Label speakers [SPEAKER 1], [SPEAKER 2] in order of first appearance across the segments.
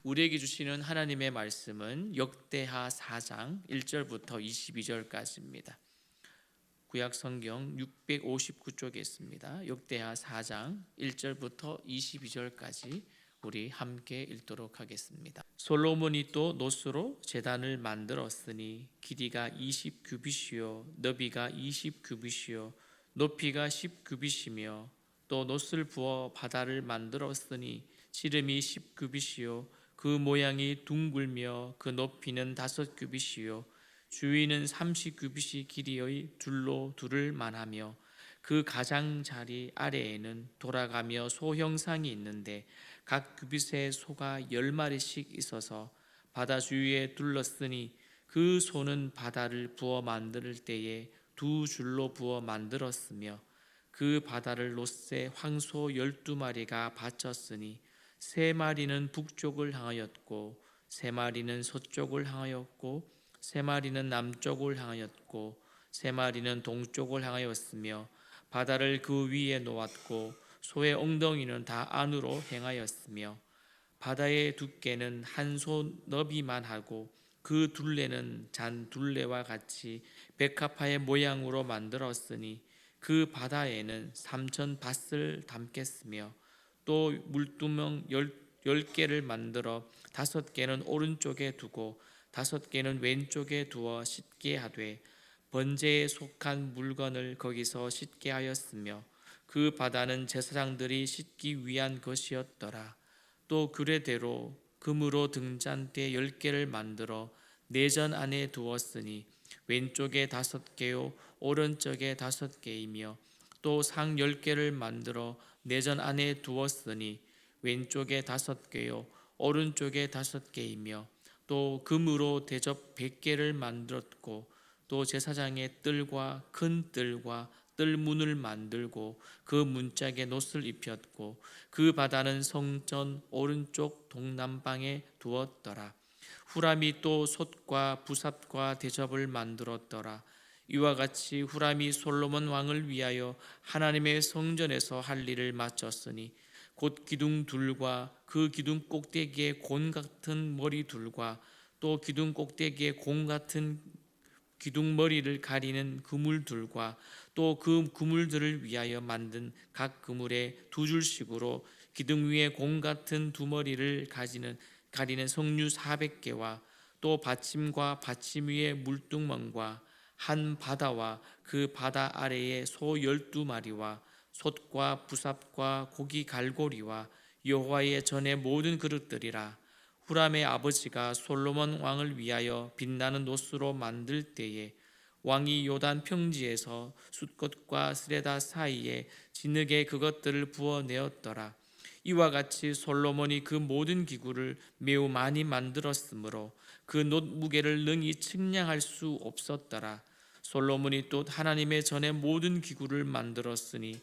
[SPEAKER 1] 우리에게 주시는 하나님의 말씀은 역대하 4장 1절부터 22절까지입니다. 구약 성경 659쪽에 있습니다. 역대하 4장 1절부터 22절까지 우리 함께 읽도록 하겠습니다. 솔로몬이 또 노스로 제단을 만들었으니 길이가 20규빗이요 너비가 20규빗이요 높이가 10규빗이며 또 노스를 부어 바다를 만들었으니 지름이 10규빗이요 그 모양이 둥글며 그 높이는 5규빗이요 주위는 30규빗이 길이의 둘로 둘을 만하며 그 가장자리 아래에는 돌아가며 소 형상이 있는데 각 규빗에 소가 10마리씩 있어서 바다 주위에 둘렀으니 그 소는 바다를 부어 만들 때에 두 줄로 부어 만들었으며 그 바다를 노새 황소 12마리가 바쳤으니 3마리는 북쪽을 향하였고 3마리는 서쪽을 향하였고 3마리는 남쪽을 향하였고 3마리는 동쪽을 향하였으며 바다를 그 위에 놓았고 소의 엉덩이는 다 안으로 행하였으며 바다의 두께는 한 소 너비만 하고 그 둘레는 잔 둘레와 같이 백합화의 모양으로 만들었으니 그 바다에는 3천 밧을 담겠으며 또 물두멍 10개를 만들어 5개는 오른쪽에 두고 5개는 왼쪽에 두어 씻게 하되 번제에 속한 물건을 거기서 씻게 하였으며 그 바다는 제사장들이 씻기 위한 것이었더라. 또 규례대로 금으로 등잔대 10개를 만들어 내전 안에 두었으니 왼쪽에 5개요 오른쪽에 5개이며 또 상 10개를 만들어 내전 안에 두었으니 왼쪽에 5개요 오른쪽에 5개이며 또 금으로 대접 100개를 만들었고 또 제사장의 뜰과 큰 뜰과 뜰문을 만들고 그 문짝에 놋을 입혔고 그 바다는 성전 오른쪽 동남방에 두었더라. 후람이 또 솥과 부삽과 대접을 만들었더라. 이와 같이 후람이 솔로몬 왕을 위하여 하나님의 성전에서 할 일을 마쳤으니 곧 기둥 둘과 그 기둥 꼭대기에 곤 같은 머리 둘과 또 기둥 꼭대기에 곤 같은 기둥 머리를 가리는 그물들과 또 그 그물들을 위하여 만든 각 그물에 2줄씩으로 기둥 위에 공 같은 두 머리를 가리는 석류 400개와 또 받침과 받침 위에 물두멍과 한 바다와 그 바다 아래에 소 12마리와 솥과 부삽과 고기 갈고리와 여호와의 전의 모든 그릇들이라. 후람의 아버지가 솔로몬 왕을 위하여 빛나는 놋으로 만들 때에 왕이 요단 평지에서 숫꽃과 스레다 사이에 진흙에 그것들을 부어내었더라. 이와 같이 솔로몬이 그 모든 기구를 매우 많이 만들었으므로 그 놋 무게를 능히 측량할 수 없었더라. 솔로몬이 또 하나님의 전의 모든 기구를 만들었으니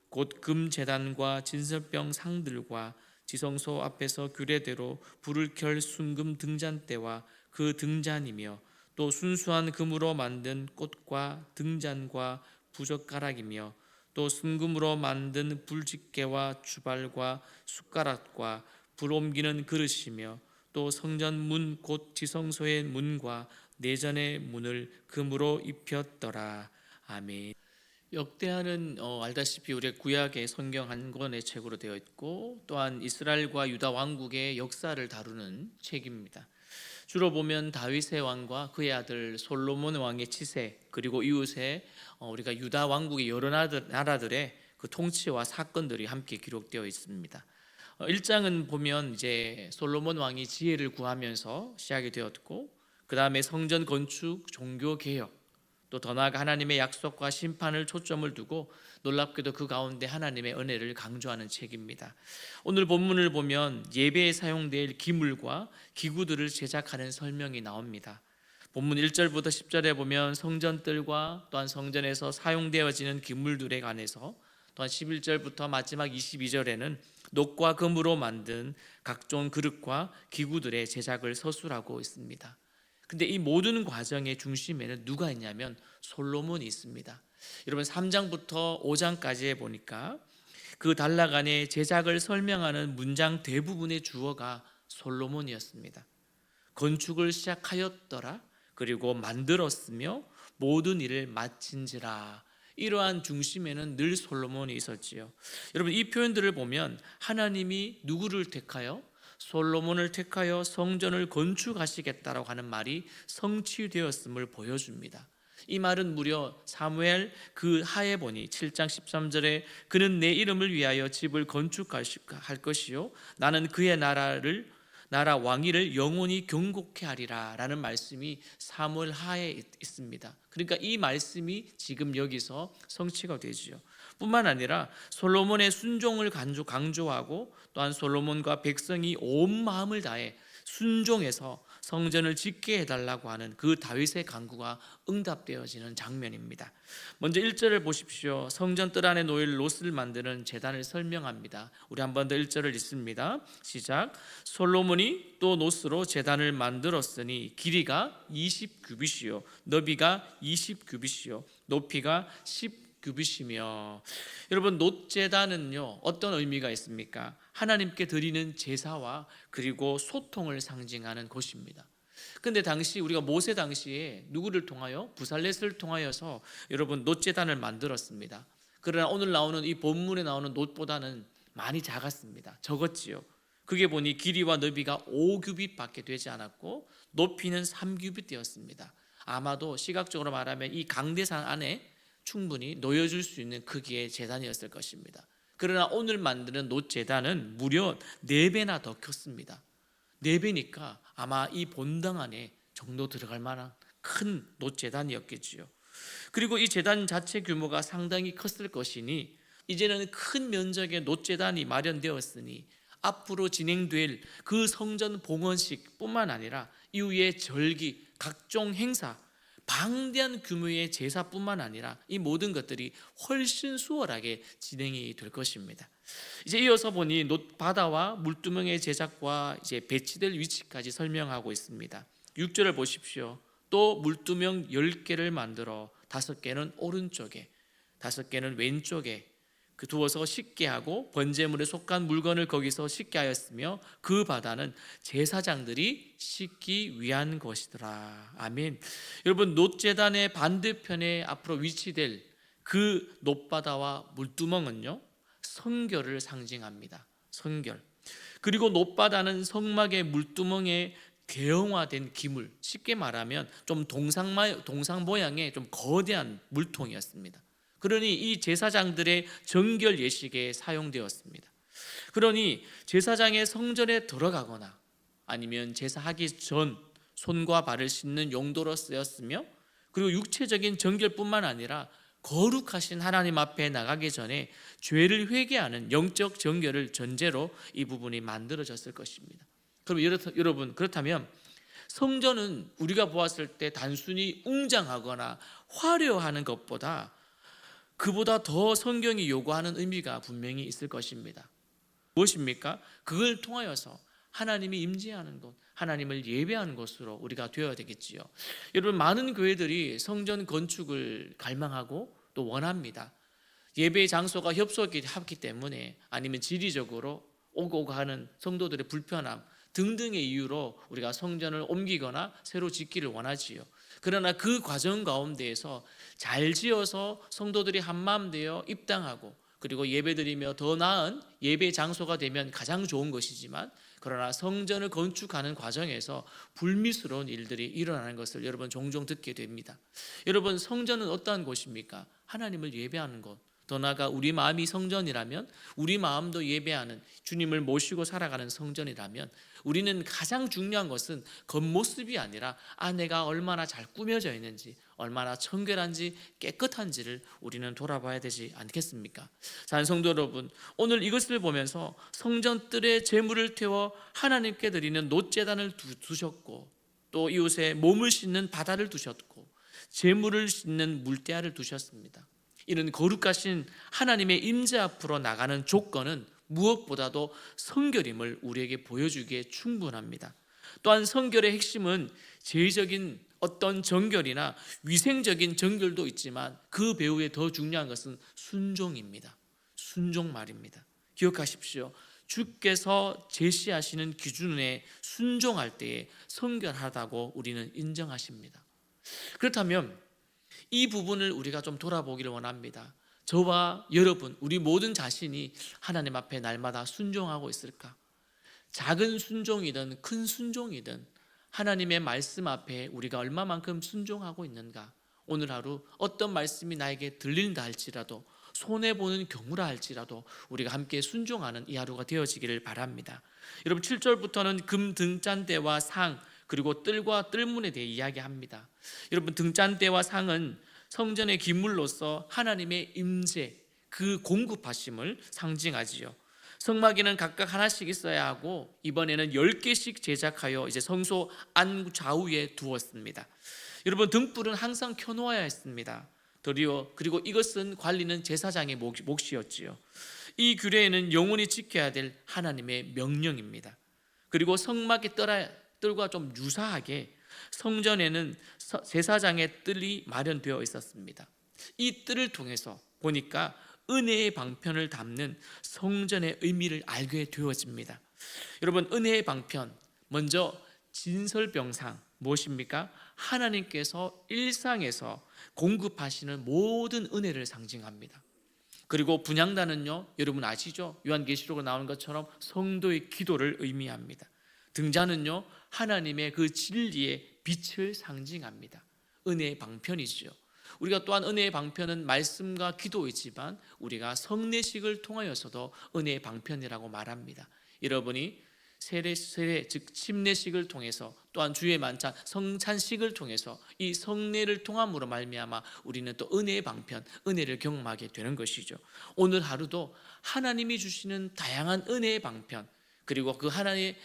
[SPEAKER 1] 곧 금제단과 진설병 상들과 지성소 앞에서 규례대로 불을 켤 순금 등잔대와 그 등잔이며 또 순수한 금으로 만든 꽃과 등잔과 부젓가락이며 또 순금으로 만든 불집게와 주발과 숟가락과 불 옮기는 그릇이며 또 성전 문 곧 지성소의 문과 내전의 문을 금으로 입혔더라. 아멘. 역대하는 알다시피 우리 구약의 성경 한 권의 책으로 되어 있고 또한 이스라엘과 유다 왕국의 역사를 다루는 책입니다. 주로 보면 다윗의 왕과 그의 아들 솔로몬 왕의 치세 그리고 이웃에 우리가 유다 왕국의 여러 나라들의 그 통치와 사건들이 함께 기록되어 있습니다. 1장은 보면 이제 솔로몬 왕이 지혜를 구하면서 시작이 되었고 그 다음에 성전 건축, 종교 개혁 또 더 나아가 하나님의 약속과 심판을 초점을 두고 놀랍게도 그 가운데 하나님의 은혜를 강조하는 책입니다. 오늘 본문을 보면 예배에 사용될 기물과 기구들을 제작하는 설명이 나옵니다. 본문 1절부터 10절에 보면 성전뜰과 또한 성전에서 사용되어지는 기물들에 관해서 또한 11절부터 마지막 22절에는 놋과 금으로 만든 각종 그릇과 기구들의 제작을 서술하고 있습니다. 근데 이 모든 과정의 중심에는 누가 있냐면 솔로몬이 있습니다. 여러분 3장부터 5장까지에 보니까 그 단락 안에 제작을 설명하는 문장 대부분의 주어가 솔로몬이었습니다. 건축을 시작하였더라, 그리고 만들었으며 모든 일을 마친지라. 이러한 중심에는 늘 솔로몬이 있었지요. 여러분, 이 표현들을 보면 하나님이 누구를 택하여? 솔로몬을 택하여 성전을 건축하시겠다라고 하는 말이 성취되었음을 보여줍니다. 이 말은 무려 사무엘 그 하에 보니 7장 13절에 그는 내 이름을 위하여 집을 건축할 것이요 나는 그의 나라 왕위를 영원히 경고케 하리라 라는 말씀이 사무엘 하에 있습니다. 그러니까 이 말씀이 지금 여기서 성취가 되지요. 뿐만 아니라 솔로몬의 순종을 강조하고 또한 솔로몬과 백성이 온 마음을 다해 순종해서 성전을 짓게 해달라고 하는 그 다윗의 간구가 응답되어지는 장면입니다. 먼저 1절을 보십시오. 성전 뜰 안에 놓일 롯을 만드는 제단을 설명합니다. 우리 한 번 더 1절을 읽습니다. 시작. 솔로몬이 또 롯으로 제단을 만들었으니 길이가 20규빗이요 너비가 20규빗이요 높이가 10규빗이며. 여러분, 놋 제단은요 어떤 의미가 있습니까? 하나님께 드리는 제사와 그리고 소통을 상징하는 곳입니다. 근데 당시 우리가 모세 당시에 누구를 통하여? 부살렛을 통하여서 여러분 놋 제단을 만들었습니다. 그러나 오늘 나오는 이 본문에 나오는 놋보다는 많이 작았습니다. 적었지요. 그게 보니 길이와 너비가 5규빗밖에 되지 않았고 높이는 3규빗 되었습니다. 아마도 시각적으로 말하면 이 강대상 안에 충분히 놓여줄 수 있는 크기의 제단이었을 것입니다. 그러나 오늘 만드는 놋 제단은 무려 4배나 더 컸습니다. 4배니까 아마 이 본당 안에 정도 들어갈 만한 큰 놋 제단이었겠지요. 그리고 이 제단 자체 규모가 상당히 컸을 것이니 이제는 큰 면적의 놋 제단이 마련되었으니 앞으로 진행될 그 성전 봉헌식 뿐만 아니라 이후의 절기, 각종 행사, 방대한 규모의 제사뿐만 아니라 이 모든 것들이 훨씬 수월하게 진행이 될 것입니다. 이제 이어서 보니 놋 바다와 물두멍의 제작과 이제 배치될 위치까지 설명하고 있습니다. 6절을 보십시오. 또 물두멍 10개를 만들어 5개는 오른쪽에 5개는 왼쪽에 두어서 씻게 하고 번제물에 속한 물건을 거기서 씻게 하였으며 그 바다는 제사장들이 씻기 위한 것이더라. 아멘. 여러분, 놋제단의 반대편에 앞으로 위치될 그 놋바다와 물두멍은요 성결을 상징합니다. 성결. 그리고 놋바다는 성막의 물두멍에 대형화된 기물, 쉽게 말하면 좀 동상 모양의 좀 거대한 물통이었습니다. 그러니 이 제사장들의 정결 예식에 사용되었습니다. 그러니 제사장의 성전에 들어가거나 아니면 제사하기 전 손과 발을 씻는 용도로 쓰였으며, 그리고 육체적인 정결뿐만 아니라 거룩하신 하나님 앞에 나가기 전에 죄를 회개하는 영적 정결을 전제로 이 부분이 만들어졌을 것입니다. 그럼 여러분, 그렇다면 성전은 우리가 보았을 때 단순히 웅장하거나 화려하는 것보다 그보다 더 성경이 요구하는 의미가 분명히 있을 것입니다. 무엇입니까? 그걸 통하여서 하나님이 임재하는 곳, 하나님을 예배하는 곳으로 우리가 되어야 되겠지요. 여러분, 많은 교회들이 성전 건축을 갈망하고 또 원합니다. 예배 장소가 협소하기 때문에 아니면 지리적으로 오고 가는 성도들의 불편함 등등의 이유로 우리가 성전을 옮기거나 새로 짓기를 원하지요. 그러나 그 과정 가운데에서 잘 지어서 성도들이 한마음 되어 입당하고 그리고 예배드리며 더 나은 예배 장소가 되면 가장 좋은 것이지만, 그러나 성전을 건축하는 과정에서 불미스러운 일들이 일어나는 것을 여러분 종종 듣게 됩니다. 여러분, 성전은 어떠한 곳입니까? 하나님을 예배하는 곳. 더 나아가 우리 마음이 성전이라면, 우리 마음도 예배하는, 주님을 모시고 살아가는 성전이라면 우리는 가장 중요한 것은 겉모습이 아니라 안에가 얼마나 잘 꾸며져 있는지, 얼마나 청결한지 깨끗한지를 우리는 돌아봐야 되지 않겠습니까? 사랑하는 성도 여러분, 오늘 이것을 보면서 성전 뜰에 제물을 태워 하나님께 드리는 놋제단을 두셨고, 또 이웃에 몸을 씻는 바다를 두셨고, 제물을 씻는 물대야를 두셨습니다. 이런 거룩하신 하나님의 임재 앞으로 나가는 조건은 무엇보다도 성결임을 우리에게 보여주기에 충분합니다. 또한 성결의 핵심은 제의적인 어떤 정결이나 위생적인 정결도 있지만 그 배후에 더 중요한 것은 순종입니다. 순종 말입니다. 기억하십시오. 주께서 제시하시는 기준에 순종할 때에 성결하다고 우리는 인정하십니다. 그렇다면 이 부분을 우리가 좀 돌아보기를 원합니다. 저와 여러분, 우리 모든 자신이 하나님 앞에 날마다 순종하고 있을까? 작은 순종이든 큰 순종이든 하나님의 말씀 앞에 우리가 얼마만큼 순종하고 있는가? 오늘 하루 어떤 말씀이 나에게 들린다 할지라도, 손해보는 경우라 할지라도 우리가 함께 순종하는 이 하루가 되어지기를 바랍니다. 여러분, 7절부터는 금 등잔대와 상, 그리고 뜰과 뜰문에 대해 이야기합니다. 여러분, 등잔대와 상은 성전의 기물로서 하나님의 임재, 그 공급하심을 상징하지요. 성막에는 각각 하나씩 있어야 하고 이번에는 10개씩 제작하여 이제 성소 안 좌우에 두었습니다. 여러분, 등불은 항상 켜놓아야 했습니다. 그리고 이것은 관리는 제사장의 몫이었지요. 이 규례에는 영원히 지켜야 될 하나님의 명령입니다. 그리고 성막의 뜰과 좀 유사하게 성전에는 제사장의 뜰이 마련되어 있었습니다. 이 뜰을 통해서 보니까 은혜의 방편을 담는 성전의 의미를 알게 되어집니다. 여러분, 은혜의 방편, 먼저 진설병상, 무엇입니까? 하나님께서 일상에서 공급하시는 모든 은혜를 상징합니다. 그리고 분향단은요, 여러분 아시죠? 요한계시록에 나오는 것처럼 성도의 기도를 의미합니다. 등잔은요, 하나님의 그 진리의 빛을 상징합니다. 은혜의 방편이죠. 우리가 또한 은혜의 방편은 말씀과 기도이지만 우리가 성례식을 통하여서도 은혜의 방편이라고 말합니다. 여러분이 세례 즉 침례식을 통해서, 또한 주의 만찬 성찬식을 통해서 이 성례를 통함으로 말미암아 우리는 또 은혜의 방편, 은혜를 경험하게 되는 것이죠. 오늘 하루도 하나님이 주시는 다양한 은혜의 방편, 그리고 그 하나의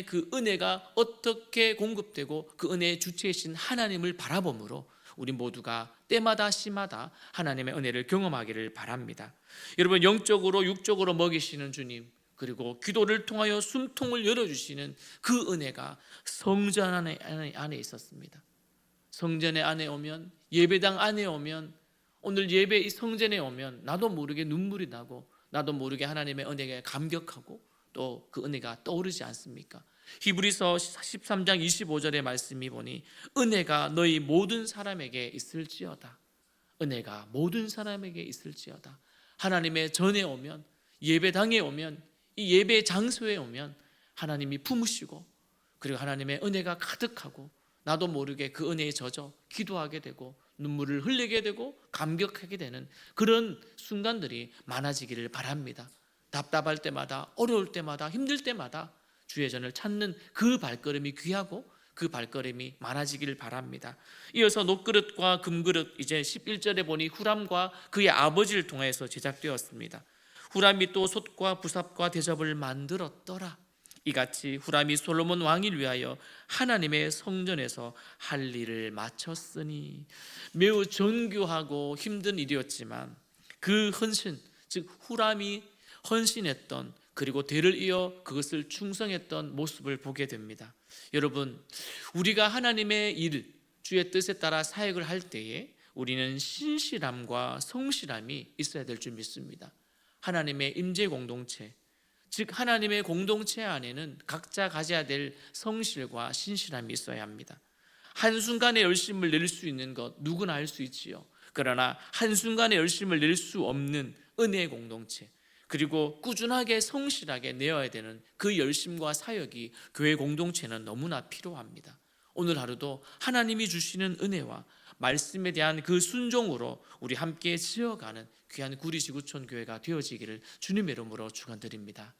[SPEAKER 1] 그 은혜가 어떻게 공급되고 그 은혜의 주체이신 하나님을 바라봄으로 우리 모두가 때마다 시마다 하나님의 은혜를 경험하기를 바랍니다. 여러분, 영적으로 육적으로 먹이시는 주님, 그리고 기도를 통하여 숨통을 열어주시는 그 은혜가 성전 안에 있었습니다. 성전의 안에 오면, 예배당 안에 오면, 오늘 예배 이 성전에 오면 나도 모르게 눈물이 나고 나도 모르게 하나님의 은혜에 감격하고 또 그 은혜가 떠오르지 않습니까? 히브리서 13장 25절의 말씀이 보니 은혜가 너희 모든 사람에게 있을지어다. 은혜가 모든 사람에게 있을지어다. 하나님의 전에 오면, 예배당에 오면, 이 예배 장소에 오면 하나님이 품으시고, 그리고 하나님의 은혜가 가득하고 나도 모르게 그 은혜에 젖어 기도하게 되고 눈물을 흘리게 되고 감격하게 되는 그런 순간들이 많아지기를 바랍니다. 답답할 때마다, 어려울 때마다, 힘들 때마다 주의 전을 찾는 그 발걸음이 귀하고 그 발걸음이 많아지기를 바랍니다. 이어서 녹그릇과 금그릇, 이제 11절에 보니 후람과 그의 아버지를 통해서 제작되었습니다. 후람이 또 솥과 부삽과 대접을 만들었더라. 이같이 후람이 솔로몬 왕을 위하여 하나님의 성전에서 할 일을 마쳤으니, 매우 정교하고 힘든 일이었지만 그 헌신, 즉 후람이 헌신했던, 그리고 대를 이어 그것을 충성했던 모습을 보게 됩니다. 여러분, 우리가 하나님의 일, 주의 뜻에 따라 사역을 할 때에 우리는 신실함과 성실함이 있어야 될 줄 믿습니다. 하나님의 임재 공동체, 즉 하나님의 공동체 안에는 각자 가져야 될 성실과 신실함이 있어야 합니다. 한순간에 열심을 낼 수 있는 것 누구나 할 수 있지요. 그러나 한순간에 열심을 낼 수 없는 은혜의 공동체, 그리고 꾸준하게 성실하게 내어야 되는 그 열심과 사역이 교회 공동체는 너무나 필요합니다. 오늘 하루도 하나님이 주시는 은혜와 말씀에 대한 그 순종으로 우리 함께 지어가는 귀한 구리지구촌 교회가 되어지기를 주님의 이름으로 축원드립니다.